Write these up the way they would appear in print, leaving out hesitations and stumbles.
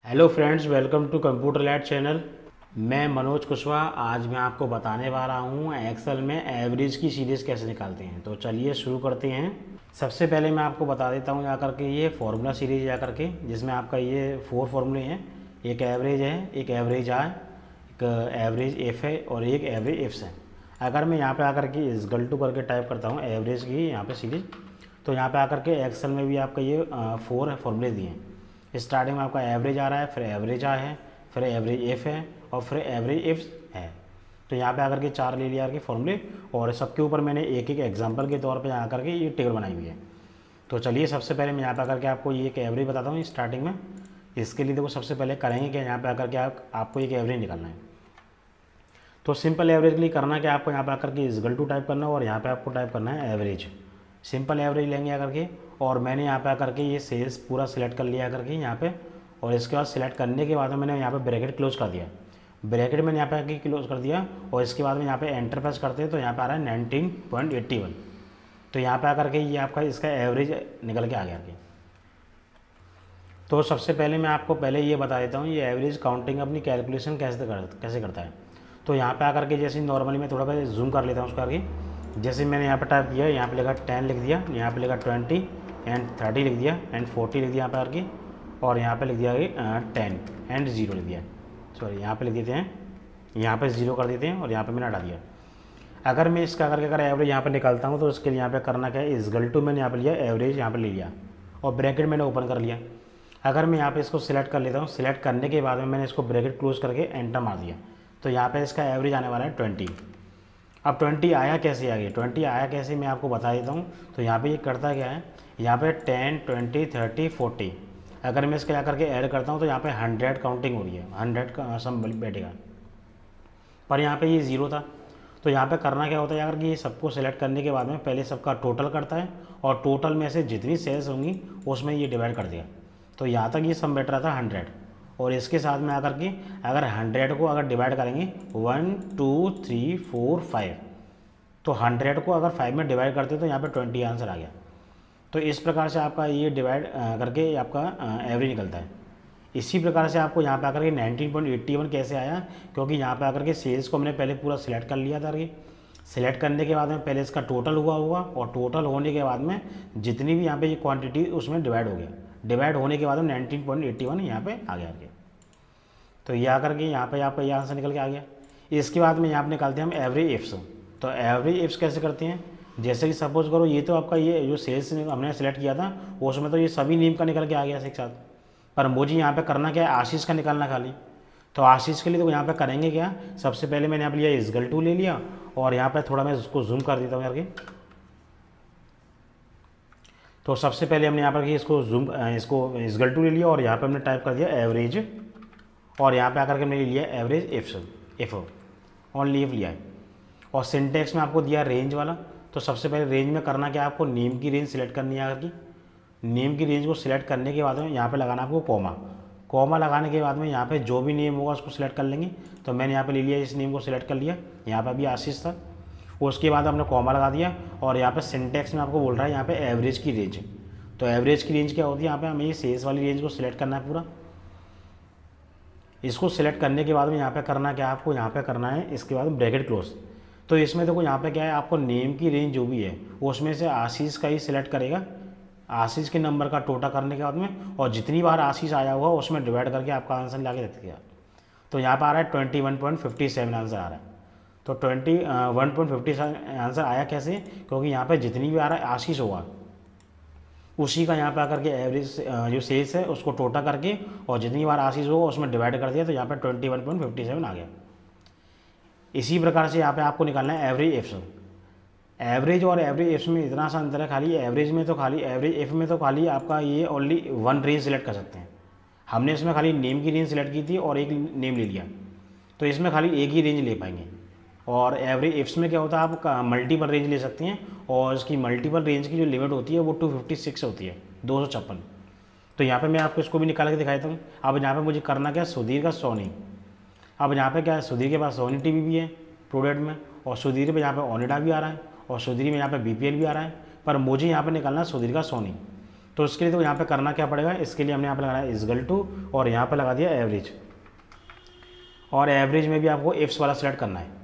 Hello friends, welcome to computer lab channel. मैं मनोज कुशवाहा। आज मैं आपको बताने वाला हूँ एक्सेल में एवरेज की सीरीज़ कैसे निकालते हैं। तो चलिए शुरू करते हैं। सबसे पहले मैं आपको बता देता हूँ जाकर के ये फार्मूला सीरीज जाकर के, जिसमें आपका ये 4 फार्मूले हैं। एक एवरेज है, एक एवरेज आर, एक एवरेज एफ है और एक एवरेज एफ्स है। अगर मैं यहाँ पे आकर के इजगल टू करके टाइप करता हूँ एवरेज की यहाँ पे सीरीज, तो यहाँ पे आकर के एक्सेल में भी आपका ये 4 फार्मूले दिए हैं। स्टार्टिंग में आपका एवरेज आ रहा है, फिर एवरेज आ है, फिर एवरेज एफ है और फिर एवरेज एफ है। तो यहाँ पे आकर के 4 ले लिया के फॉर्मूले, और सबके ऊपर मैंने एक एक एग्जांपल के तौर पे यहाँ करके ये टेबल बनाई हुई है। तो चलिए सबसे पहले मैं यहाँ पे आकर के आपको ये एक एवरेज बताता हूँ स्टार्टिंग में। इसके लिए देखो सबसे पहले करेंगे कि यहाँ पे आकर के आपको एक एवरेज निकालना है। तो सिंपल एवरेज के लिए करना क्या, आपको यहाँ पे आकर के इजगल टू टाइप करना है और यहाँ पे आपको टाइप करना है एवरेज। सिंपल एवरेज लेंगे आकर के, और मैंने यहाँ पे आकर के ये सेल्स पूरा सिलेक्ट कर लिया करके यहाँ पे। और इसके बाद सिलेक्ट करने के बाद मैंने यहाँ पे ब्रैकेट क्लोज कर दिया। ब्रैकेट मैंने यहाँ पे आके क्लोज कर दिया, और इसके बाद में यहाँ पे एंटर प्रेस करते हैं तो यहाँ पे आ रहा है 19.81। तो यहाँ पे आकर के ये आपका इसका एवरेज निकल के आ गया। तो सबसे पहले मैं आपको पहले ये बता देता हूँ ये एवरेज काउंटिंग अपनी कैलकुलेशन कैसे करता है। तो यहाँ पे आकर के जैसे नॉर्मली मैं थोड़ा सा जूम कर लेता हूँ उसका आगे। जैसे मैंने यहाँ पे टाइप किया, यहाँ पे लिखा 10 लिख दिया, यहाँ पे लिखा 20 एंड 30 लिख दिया एंड 40 लिख दिया यहाँ पे आकर के, और यहाँ पे लिख दिया 10 एंड 0 लिख दिया। सॉरी, यहाँ पे लिख देते हैं, यहाँ पे 0 कर देते हैं और यहाँ पे मैंने हटा दिया। अगर मैं इसका करके अगर एवरेज यहाँ पे निकालता हूँ तो उसके लिए यहाँ पे करना क्या है, इजगल टू मैंने यहाँ पे लिया, एवरेज यहाँ पे ले लिया और ब्रैकेट मैंने ओपन कर लिया। अगर मैं यहाँ पे इसको सिलेक्ट कर लेता हूँ, सिलेक्ट करने के बाद में मैंने इसको ब्रैकेट क्लोज करके एंटर मार दिया, तो यहाँ पे इसका एवरेज आने वाला है 20। अब 20 आया कैसे, आ गया 20 आया कैसे मैं आपको बता देता हूँ। तो यहाँ पे ये करता क्या है, यहाँ पे 10, 20, 30, 40, अगर मैं इसके आकर के ऐड करता हूँ तो यहाँ पे 100 काउंटिंग हो रही है, 100 का सम बैठेगा। पर यहाँ पे ये 0 था। तो यहाँ पे करना क्या होता है, अगर कि ये सबको सिलेक्ट करने के बाद में पहले सबका टोटल करता है, और टोटल में से जितनी सेल्स होंगी उसमें ये डिवाइड कर दिया। तो यहाँ तक ये सम बैठ रहा था 100, और इसके साथ में आकर के अगर 100 को अगर डिवाइड करेंगे 1, 2, 3, 4, 5, तो 100 को अगर 5 में डिवाइड करते तो यहाँ पे 20 आंसर आ गया। तो इस प्रकार से आपका ये डिवाइड करके आपका एवरेज निकलता है। इसी प्रकार से आपको यहाँ पे आकर के 19.81 कैसे आया, क्योंकि यहाँ पे आकर के सेल्स को मैंने पहले पूरा सिलेक्ट कर लिया था। सिलेक्ट करने के बाद में पहले इसका टोटल हुआ होगा, और टोटल होने के बाद में जितनी भी यहाँ पे ये क्वांटिटी उसमें डिवाइड हो गया। डिवाइड होने के बाद में 19.81 यहाँ पे आ गया। तो ये आकर के यहाँ पे आपका ये आंसर निकल के आ गया। इसके बाद में यहाँ पे निकालते हैं हम एवरेज एफ्स। तो एवरेज एफ्स कैसे करते हैं, जैसे कि सपोज करो ये तो आपका ये जो सेल्स हमने सेलेक्ट किया था उसमें तो ये सभी नेम का निकल के आ गया एक साथ, पर मुझे यहाँ पे करना क्या है, आशीष का निकालना खाली। तो आशीष के लिए तो यहाँ पे करेंगे क्या, सबसे पहले मैंने यहाँ पे लिया इजगल टू ले लिया, और यहाँ पे थोड़ा मैं उसको जूम कर देता हूँ करके। तो सबसे पहले हमने यहाँ पर इसको इसको इजगल टू ले लिया, और यहाँ पे हमने टाइप कर दिया एवरेज, और यहाँ पे आकर के मैंने लिया एवरेज एफ ओनली एफ लिया है। और सिंटेक्स में आपको दिया रेंज वाला। तो सबसे पहले रेंज में करना क्या, आपको नेम की रेंज सिलेक्ट करनी है। आकर की नेम की रेंज को सिलेक्ट करने के बाद में यहाँ पे लगाना आपको कॉमा। कॉमा लगाने के बाद में यहाँ पे जो भी नेम होगा उसको सिलेक्ट कर लेंगे। तो मैंने यहाँ पे ले लिया, इस नेम को सिलेक्ट कर लिया, यहाँ पे भी आशीष था। उसके बाद हमने कॉमा लगा दिया, और यहाँ पे सिंटेक्स में आपको बोल रहा है यहाँ पे एवरेज की रेंज। तो एवरेज की रेंज क्या होती है, यहाँ पे हमें ये सेल्स वाली रेंज को सिलेक्ट करना है पूरा। इसको सिलेक्ट करने के बाद में यहाँ पे करना क्या है, आपको यहाँ पे करना है इसके बाद ब्रैकेट क्लोज। तो इसमें देखो यहाँ पे क्या है, आपको नेम की रेंज जो भी है उसमें से आशीष का ही सिलेक्ट करेगा। आशीष के नंबर का टोटा करने के बाद में, और जितनी बार आशीष आया हुआ उसमें डिवाइड करके आपका आंसर ला के रख दिया। तो यहाँ पर आ रहा है 21.57 आंसर आ रहा है। तो 21.57 आंसर आया कैसे, क्योंकि यहाँ पर जितनी भी आ रहा है आशीष होगा उसी का यहाँ पे आकर के एवरेज जो सेल्स है उसको टोटा करके, और जितनी बार आशीष होगा उसमें डिवाइड कर दिया, तो यहाँ पे 21.57 आ गया। इसी प्रकार से यहाँ पे आपको निकालना है एवरेज एफ्स। एवरेज और एवरेज एफ्स में इतना सा अंतर है, खाली एवरेज में तो खाली एवरेज एफ में तो खाली आपका ये ओनली 1 रेंज सिलेक्ट कर सकते हैं। हमने इसमें खाली नेम की रेंज सिलेक्ट की थी और एक नेम ले लिया, तो इसमें खाली एक ही रेंज ले पाएंगे। और एवरेज एफ्स में क्या होता है, आप मल्टीपल रेंज ले सकते हैं, और इसकी मल्टीपल रेंज की जो लिमिट होती है वो 256 होती है, 256। तो यहाँ पे मैं आपको इसको भी निकाल के दिखाता हूँ। अब यहाँ पे मुझे करना क्या है, सुधीर का सोनी। अब यहाँ पे क्या है, सुधीर के पास सोनी टीवी भी है प्रोडक्ट में, और सुधीर पे यहाँ पे ओनिडा भी आ रहा है, और सुधीर में यहाँ पे BPL भी आ रहा है, पर मुझे यहाँ पे निकालना है सुधीर का सोनी। तो उसके लिए तो यहाँ पे करना क्या पड़ेगा, इसके लिए हमने यहाँ पे लगाना है इजगल टू और यहाँ पे लगा दिया एवरेज, और एवरेज में भी आपको इफ्स वाला सेलेक्ट करना है।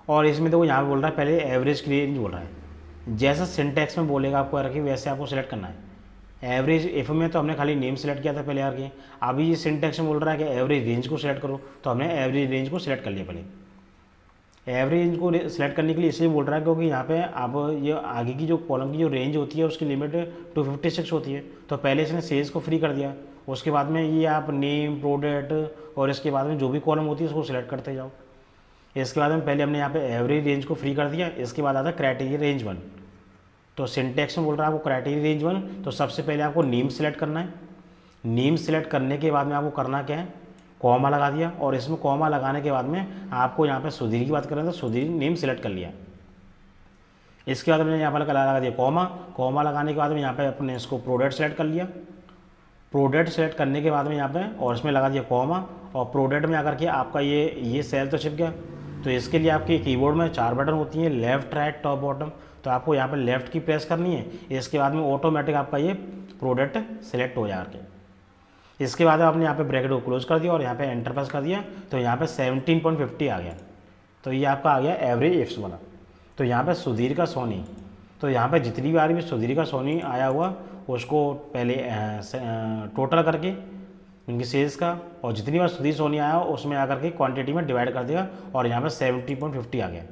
और इसमें देखो यहाँ पे बोल रहा है पहले एवरेज की रेंज बोल रहा है, जैसा सिंटैक्स में बोलेगा आपको यार कि वैसे आपको सेलेक्ट करना है। एवरेज इफ में तो हमने खाली नेम सेलेक्ट किया था पहले यार कि, अभी ये सिंटैक्स में बोल रहा है कि एवरेज रेंज को सिलेक्ट करो, तो हमने एवरेज रेंज को सिलेक्ट कर लिया पहले। एवरेज रेंज को सिलेक्ट करने के लिए इसलिए बोल रहा है क्योंकि यहाँ पे अब ये आगे की जो कॉलम की जो रेंज होती है उसकी लिमिट 256 होती है, तो पहले इसने सेल्स को फ्री कर दिया, उसके बाद में ये आप नेम प्रोडक्ट और इसके बाद में जो भी कॉलम होती है उसको सिलेक्ट करते जाओ। इसके बाद में पहले हमने यहाँ पे एवरेज रेंज को फ्री कर दिया, इसके बाद आता है क्राइटेरिया रेंज 1। तो सिंटैक्स में बोल रहा है आपको क्राइटेरिया रेंज 1, तो सबसे पहले आपको नेम सेलेक्ट करना है। नेम सेलेक्ट करने के बाद में आपको करना क्या है, कॉमा लगा दिया, और इसमें कॉमा लगाने के बाद में आपको यहाँ पे सुधीर की बात करें तो सुधीर नेम सेलेक्ट कर लिया। इसके बाद मैंने यहाँ पर लगा दिया कॉमा लगाने के बाद में यहाँ पे अपने इसको प्रोडक्ट सेलेक्ट कर लिया। प्रोडक्ट सेलेक्ट करने के बाद में यहाँ पे और इसमें लगा दिया कॉमा, और प्रोडक्ट में आकर के आपका ये सेल तो छिप गया। तो इसके लिए आपके कीबोर्ड में 4 बटन होती हैं, लेफ्ट राइट टॉप बॉटम, तो आपको यहाँ पे लेफ्ट की प्रेस करनी है। इसके बाद में ऑटोमेटिक आपका ये प्रोडक्ट सेलेक्ट हो जाएगा। इसके बाद आपने यहाँ पे ब्रैकेट को क्लोज कर दिया और यहाँ पे एंटर प्रेस कर दिया, तो यहाँ पे 17.50 आ गया। तो ये आपका आ गया एवरेज इफ्स वाला। तो यहाँ पे सुधीर का सोनी, तो यहाँ पे जितनी बार भी सुधीर का सोनी आया हुआ उसको पहले टोटल करके उनकी सेल्स का, और जितनी बार सुधीर सोनी आया उसमें आकर के क्वांटिटी में डिवाइड कर दिया, और यहाँ पे 70.50 आ गया।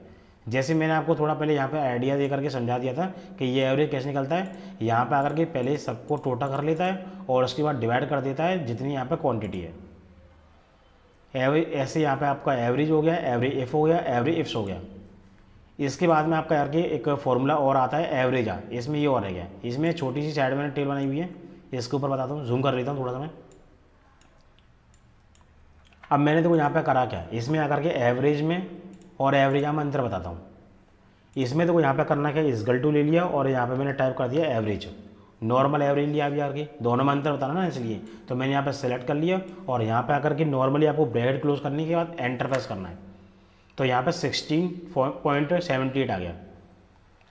जैसे मैंने आपको थोड़ा पहले यहाँ पे आइडिया दे करके समझा दिया था कि ये एवरेज कैसे निकलता है। यहाँ पे आकर के पहले सबको टोटल कर लेता है और उसके बाद डिवाइड कर देता है जितनी यहाँ पे क्वांटिटी है। एवरेज ऐसे यहाँ पे आपका एवरेज हो गया, एवरेज इफ हो गया, एवरेज इफ्स हो गया। इसके बाद में आपका यार कि एक फॉर्मूला और आता है एवरेज आ, इसमें ये और है गया। इसमें छोटी सी साइड मैंने टेल बनाई हुई है, इसके ऊपर बताता हूँ, जूम कर लेता हूँ थोड़ा सा मैं। अब मैंने देखो यहाँ पे करा क्या, इसमें आकर के एवरेज में और एवरेज में अंतर बताता हूँ। इसमें देखो यहाँ पे करना क्या, इजगल टू ले लिया और यहाँ पे मैंने टाइप कर दिया एवरेज, नॉर्मल एवरेज लिया अभी यार की, दोनों में अंतर बताना ना, इसलिए तो मैंने यहाँ पे सेलेक्ट कर लिया। और यहाँ पे आकर के नॉर्मली आपको ब्रैकेट क्लोज करने के बाद एंटर प्रेस करना है, तो यहाँ पे 16.78 आ गया।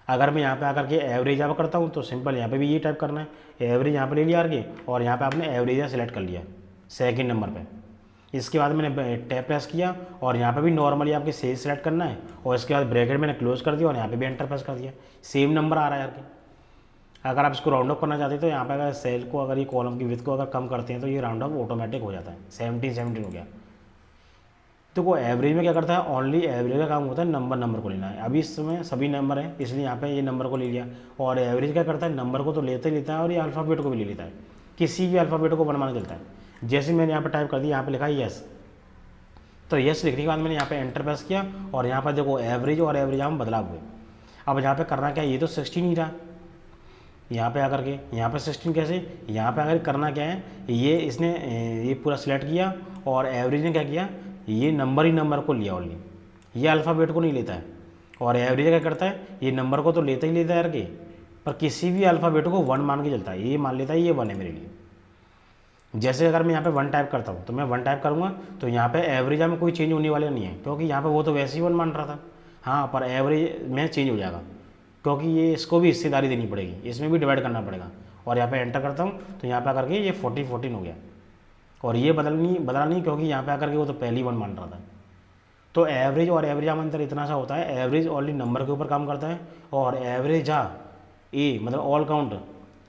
अगर मैं यहाँ पे आकर के एवरेज यहाँ पर करता हूँ तो सिंपल यहाँ पे भी ये टाइप करना है, एवरेज यहाँ पे ले लिया यार की, और यहाँ पे आपने एवरेज सेलेक्ट कर लिया सेकंड नंबर पे। इसके बाद मैंने टैप प्रेस किया और यहाँ पे भी नॉर्मली आपके सेल्स सेलेक्ट करना है, और इसके बाद ब्रैकेट मैंने क्लोज कर दिया और यहाँ पे भी एंटर प्रेस कर दिया। सेम नंबर आ रहा है यार की। अगर आप इसको राउंड अप करना चाहते हैं तो यहाँ पे अगर सेल को, अगर ये कॉलम की विड्थ को अगर कम करते हैं तो ये राउंड अप ऑटोमेटिक हो जाता है, 17 हो गया। तो वो एवरेज में क्या करता है, ओनली एवरेज का काम होता है नंबर को लेना है। अभी इस समय सभी नंबर हैं इसलिए यहाँ पे ये नंबर को ले लिया, और एवरेज क्या करता है, नंबर को तो लेते ही लेता है और ये अल्फ़ाबेट को भी ले लेता है, किसी भी अल्फ़ाबेट को बनवाना चलता है। जैसे मैंने यहाँ पे टाइप कर दिया, यहाँ पे लिखा है यस, तो यस लिखने के बाद मैंने यहाँ पे एंटर प्रेस किया और यहाँ पर देखो एवरेज और एवरेज में बदलाव हुए। अब यहाँ पे करना क्या है, ये तो 16 ही रहा, यहाँ पे आकर के यहाँ पे 16 कैसे, यहाँ पे आकर करना क्या है, ये इसने ये पूरा सिलेक्ट किया और एवरेज ने क्या किया, ये नंबर को लिया ओनली, ये अल्फ़ाबेट को नहीं लेता है। और एवरेज क्या करता है, ये नंबर को तो लेता ही लेता है यार के, पर किसी भी अल्फ़ाबेट को 1 मान के चलता है, ये मान लेता है ये 1 है मेरे लिए। जैसे अगर मैं यहाँ पे 1 टाइप करता हूँ तो मैं 1 टाइप करूँगा तो यहाँ पे एवरेज में कोई चेंज होने वाला नहीं है, क्योंकि यहाँ पे वो तो वैसे ही 1 मान रहा था। हाँ, पर एवरेज में चेंज हो जाएगा क्योंकि ये इसको भी हिस्सेदारी देनी पड़ेगी, इसमें भी डिवाइड करना पड़ेगा। और यहाँ पे एंटर करता हूँ तो यहाँ पे आकर के ये 14 हो गया, और ये बदला नहीं क्योंकि यहाँ पे आकर के वो तो पहली 1 मान रहा था। तो एवरेज और एवरेज में अंतर इतना सा होता है, एवरेज ओनली नंबर के ऊपर काम करता है, और एवरेज ए मतलब ऑल काउंट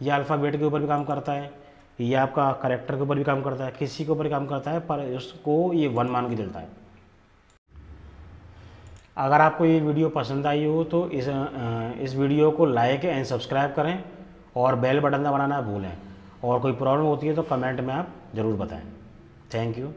ये अल्फ़ाबेट के ऊपर भी काम करता है, ये आपका करेक्टर के ऊपर भी काम करता है, किसी के ऊपर काम करता है, पर उसको ये 1 मान के चलता है। अगर आपको ये वीडियो पसंद आई हो तो इस वीडियो को लाइक एंड सब्सक्राइब करें और बेल बटन दबाना ना भूलें, और कोई प्रॉब्लम होती है तो कमेंट में आप ज़रूर बताएं। Thank you.